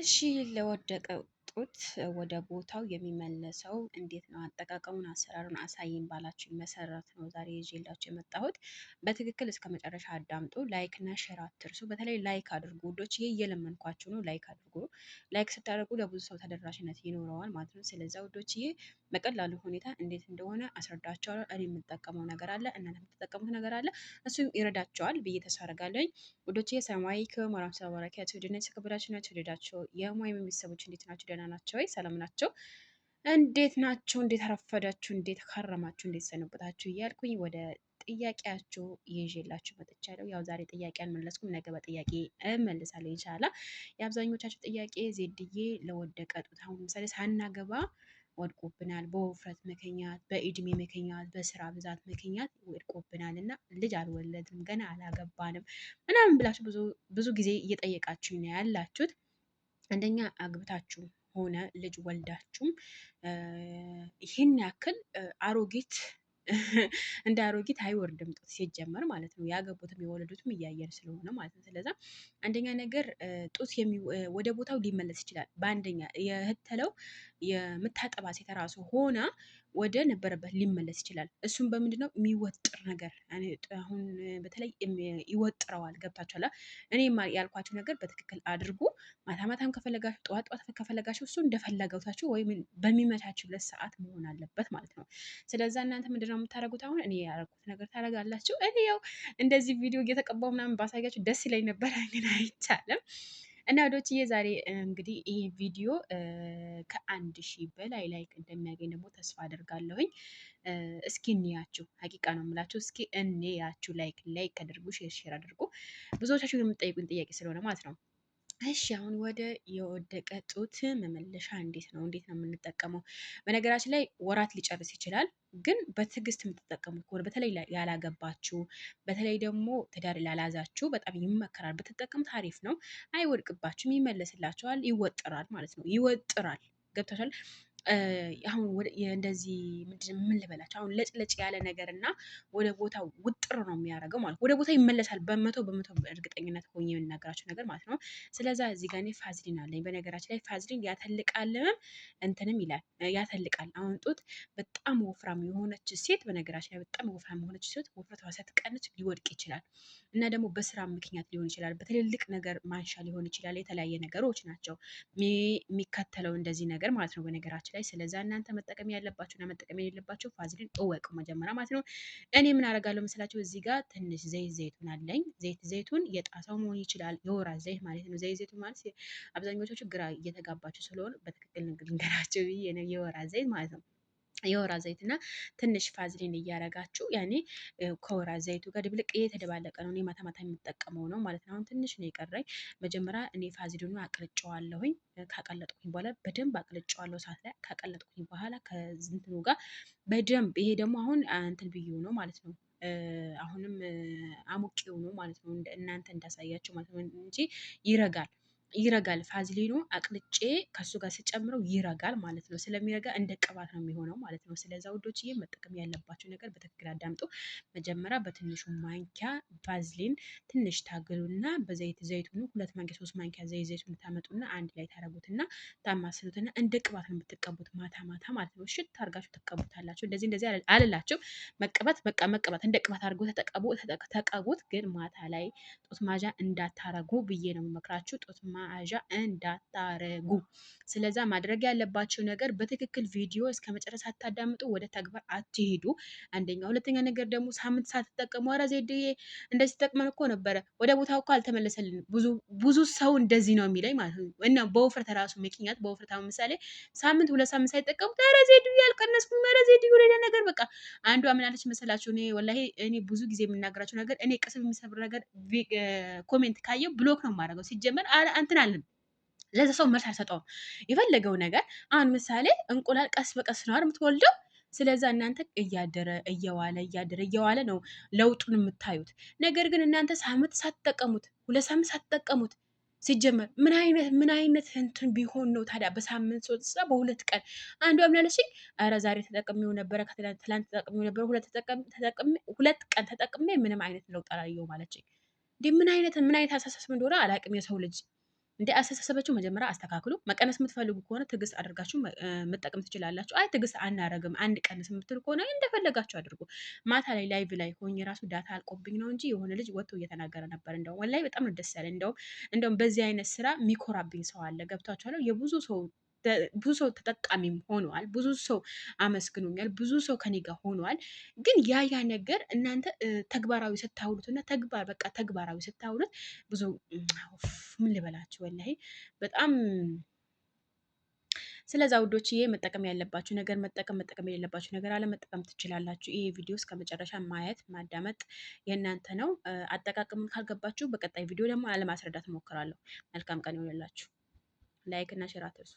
እሺ ለወደቀ ጡት ወደ ቦታው የሚመለሰው እንዴት ነው? አጠቃቀሙን አሰራሩን አሳይኝ ባላችሁኝ መሰረት ነው ዛሬ ይዤላችሁ የመጣሁት። በትክክል እስከ መጨረሻ አዳምጡ። ላይክ እና ሼር አትርሱ። በተለይ ላይክ አድርጉ ውዶች፣ ይሄ እየለመንኳችሁ ነው። ላይክ አድርጉ። ላይክ ስታደርጉ ለብዙ ሰው ተደራሽነት ይኖረዋል ማለት ነው። ስለዚህ ውዶች ይሄ በቀላሉ ሁኔታ እንዴት እንደሆነ አስረዳቸዋለሁ። እኔ የምጠቀመው ነገር አለ፣ እናንተ የምትጠቀሙት ነገር አለ። እሱም ይረዳቸዋል ብዬ ተስፋ አደርጋለሁ። ውዶቼ ሰላም አለይኩም ወራህመቱላሂ ወበረካቱህ። ድነች ክብራችሁ ናቸው ወደዳቸው የሙያ ቤተሰቦች እንዴት ናቸው? ደህና ናቸው ወይ? ሰላም ናቸው? እንዴት ናቸው? እንዴት አረፈዳችሁ? እንዴት ከረማችሁ? እንዴት ሰነበታችሁ? እያልኩኝ ወደ ጥያቄያችሁ ይዤላችሁ መጥቻለሁ። ያው ዛሬ ጥያቄ አልመለስኩም፣ ነገ በጥያቄ እመልሳለሁ ኢንሻአላህ። የአብዛኞቻችሁ ጥያቄ ዜድዬ ለወደቀ ጡት፣ አሁን ለምሳሌ ሳናገባ ወድቆብናል፣ በውፍረት ምክንያት፣ በእድሜ ምክንያት፣ በስራ ብዛት ምክንያት ወድቆብናል እና ልጅ አልወለድም ገና አላገባንም ምናምን ብላችሁ ብዙ ጊዜ እየጠየቃችሁ ነው ያላችሁት። አንደኛ አግብታችሁ ሆነ ልጅ ወልዳችሁም ይህን ያክል አሮጊት እንደ አሮጊት አይወርድም ጡት ሲጀመር ማለት ነው። ያገቡትም የወለዱትም እያየን ስለሆነ ማለት ነው። ስለዛ አንደኛ ነገር ጡት ወደ ቦታው ሊመለስ ይችላል። በአንደኛ የህተለው የምታጠባ ሴት ራሱ ሆና ወደ ነበረበት ሊመለስ ይችላል። እሱም በምንድን ነው? የሚወጥር ነገር አሁን በተለይ ይወጥረዋል። ገብታችኋል? እኔ ያልኳቸው ነገር በትክክል አድርጉ። ማታ ማታም ከፈለጋችሁ ጠዋት ጠዋት ከፈለጋችሁ እሱ እንደፈለጋችሁ ወይም በሚመቻችበት ሰዓት መሆን አለበት ማለት ነው። ስለዛ እናንተ ምንድነው የምታደርጉት? አሁን እኔ ያደረኩት ነገር ታደርጋላችሁ። እኔ ያው እንደዚህ ቪዲዮ እየተቀባው ምናምን ባሳያችሁ ደስ ይለኝ ነበር፣ ግን አይቻልም። እና ወዶችዬ ዛሬ እንግዲህ ይሄ ቪዲዮ ከ1000 በላይ ላይክ እንደሚያገኝ ደግሞ ተስፋ አደርጋለሁኝ። እስኪ እንያችሁ፣ ሀቂቃ ነው የምላችሁ። እስኪ እንያችሁ፣ ላይክ አድርጉ፣ ሼር አድርጉ። ብዙዎቻችሁ የምትጠይቁኝ ጥያቄ ስለሆነ ማለት ነው። እሺ አሁን ወደ የወደቀ ጡት መመለሻ እንዴት ነው የምንጠቀመው? በነገራችን ላይ ወራት ሊጨርስ ይችላል፣ ግን በትዕግስት የምትጠቀሙት ከሆነ በተለይ ያላገባችሁ፣ በተለይ ደግሞ ትዳር ላላዛችሁ በጣም ይመከራል። ብትጠቀሙት አሪፍ ነው። አይወድቅባችሁም፣ ይመለስላችኋል፣ ይወጥራል ማለት ነው። ይወጥራል። ገብታችኋል? አሁን እንደዚህ ምን ልበላቸው፣ አሁን ለጭለጭ ያለ ነገር እና ወደ ቦታው ውጥር ነው የሚያደርገው ማለት ወደ ቦታ ይመለሳል። በመቶ እርግጠኝነት ሆኜ የምናገራቸው ነገር ማለት ነው። ስለዛ እዚህ ጋር እኔ ፋዝሊን አለኝ። በነገራችን ላይ ፋዝሊን ያተልቃልም እንትንም ይላል፣ ያተልቃል። አሁን ጡት በጣም ወፍራም የሆነች ሴት፣ በነገራችን ላይ በጣም ወፍራም የሆነች ሴት ውፍረቷ ስትቀንስ ሊወድቅ ይችላል። እና ደግሞ በስራ ምክንያት ሊሆን ይችላል፣ በትልልቅ ነገር ማንሻ ሊሆን ይችላል። የተለያየ ነገሮች ናቸው የሚከተለው እንደዚህ ነገር ማለት ነው በነገራችን ላይ። ስለዛ እናንተ መጠቀም ያለባችሁና መጠቀም የሌለባችሁ ፋዝሊን እወቁ መጀመሪያ ማለት ነው። እኔ ምን አደርጋለሁ መሰላችሁ? እዚህ ጋር ትንሽ ዘይቱን አለኝ። ዘይቱን የጣሳው መሆን ይችላል፣ የወይራ ዘይት ማለት ነው። ዘይቱን ማለት አብዛኞቻችሁ ግራ እየተጋባችሁ ስለሆነ በትክክል ልንገራችሁ ብዬ ነው። የወይራ ዘይት ማለት ነው። የወይራ ዘይት እና ትንሽ ፋዝሊን እያረጋችሁ ያኔ ከወይራ ዘይቱ ጋር ድብልቅ የተደባለቀ ነው። እኔ ማታ ማታ የምጠቀመው ነው ማለት ነው። አሁን ትንሽ ነው የቀረኝ። መጀመሪያ እኔ ፋዝሊኑን አቅልጨዋለሁኝ። ካቀለጥኩኝ በኋላ በደንብ አቅልጨዋለሁ እሳት ላይ። ካቀለጥኩኝ በኋላ ከዝንትኑ ጋር በደንብ ይሄ ደግሞ አሁን እንትን ብዬው ነው ማለት ነው። አሁንም አሙቄው ነው ማለት ነው። እናንተ እንዳሳያችሁ ማለት ነው እንጂ ይረጋል። ፋዝሊኑ አቅልጬ ከሱ ጋር ስጨምረው ይረጋል ማለት ነው። ስለሚረጋ እንደ ቅባት ነው የሚሆነው ማለት ነው። ስለዛ ውዶችዬ መጠቀም ያለባቸው ነገር በትክክል አዳምጡ። መጀመሪያ በትንሹ ማንኪያ ቫዝሊን ትንሽ ታገሉና ዘይቱን 2 ማንኪያ 3 ማንኪያ ዘይቱን ታመጡና አንድ ላይ ታረጉትና ታማስሉትና እንደ ቅባት ነው የምትቀቡት ማታ ማታ ማለት ነው። እሽት አድርጋችሁ ትቀቡታላችሁ። እንደዚህ አልላችሁ መቀባት እንደ ቅባት አድርጎ ተቀቡት። ግን ማታ ላይ ጡት ማዣ እንዳታረጉ ብዬ ነው የምመክራችሁ። ጡት ማዣ እንዳታረጉ። ስለዛ ማድረግ ያለባችሁ ነገር በትክክል ቪዲዮ እስከ መጨረሻ አታዳምጡ፣ ወደ ተግባር አትሄዱ። አንደኛ። ሁለተኛ ነገር ደግሞ ሳምንት ሳትጠቀሙ ኧረ ዜድዬ እንደዚህ ተጠቅመን እኮ ነበረ ወደ ቦታው እኮ አልተመለሰልንም። ብዙ ሰው እንደዚህ ነው የሚለኝ ማለት ነው። እና በውፍረት ራሱ ምክንያት በውፍረት አሁን ምሳሌ ሳምንት 2 ሳምንት ሳይጠቀሙት ኧረ ዜድዬ አልቀነስኩም፣ ኧረ ዜድዬ ሌላ ነገር በቃ አንዷ ምን አለች መሰላችሁ? እኔ ወላሂ ብዙ ጊዜ የምናገራቸው ነገር እኔ ቅስም የሚሰብር ነገር ኮሜንት ካየው ብሎክ ነው የማደርገው። ሲጀመር እንትን አለን ለዛ ሰው መልስ አልሰጠውም። የፈለገው ነገር አሁን ምሳሌ እንቁላል ቀስ በቀስ ነው አይደል የምትወልደው። ስለዛ እናንተ እየዋለ ነው ለውጡን የምታዩት። ነገር ግን እናንተ ሳምንት ሳትጠቀሙት 2 ሳምንት ሳትጠቀሙት ሲጀመር ምን አይነት እንትን ቢሆን ነው ታዲያ? በሳምንት 3 በ2 ቀን አንዷ ምን አለችኝ? ኧረ ዛሬ ተጠቅሜው ነበረ፣ ትላንት ተጠቅሜው ነበረ፣ 2 ቀን ተጠቅሜ ምንም አይነት ለውጥ አላየሁም አለችኝ። እንዴ ምን አይነት አሳሳስብ እንደሆነ አላውቅም የሰው ልጅ እንደ አስተሳሰባችሁ መጀመሪያ አስተካክሉ። መቀነስ የምትፈልጉ ከሆነ ትዕግስት አድርጋችሁ መጠቀም ትችላላችሁ። አይ ትዕግስት አናረግም አንድ ቀንስ የምትሉ ከሆነ እንደፈለጋችሁ አድርጉ። ማታ ላይ ላይቭ ላይ ሆኜ ራሱ ዳታ አልቆብኝ ነው እንጂ የሆነ ልጅ ወጥቶ እየተናገረ ነበር። እንደውም ወላሂ በጣም ነው ደስ ያለ። እንደውም በዚህ አይነት ስራ የሚኮራብኝ ሰው አለ። ገብቷችኋል? ብዙ ሰው ተጠቃሚም ሆኗል። ብዙ ሰው አመስግኖኛል። ብዙ ሰው ከኔ ጋር ሆኗል። ግን ያ ነገር እናንተ ተግባራዊ ስታውሉት እና ተግባራዊ ስታውሉት ብዙ ምን ልበላችሁ ወላሂ በጣም ስለዛ ውዶችዬ መጠቀም ያለባችሁ ነገር መጠቀም የሌለባችሁ ነገር አለመጠቀም ትችላላችሁ። ይሄ ቪዲዮ እስከ መጨረሻ ማየት ማዳመጥ የእናንተ ነው። አጠቃቀሙን ካልገባችሁ በቀጣይ ቪዲዮ ደግሞ አለማስረዳት እሞክራለሁ። መልካም ቀን ይሆንላችሁ። ላይክ እና ሼር አትርሱ።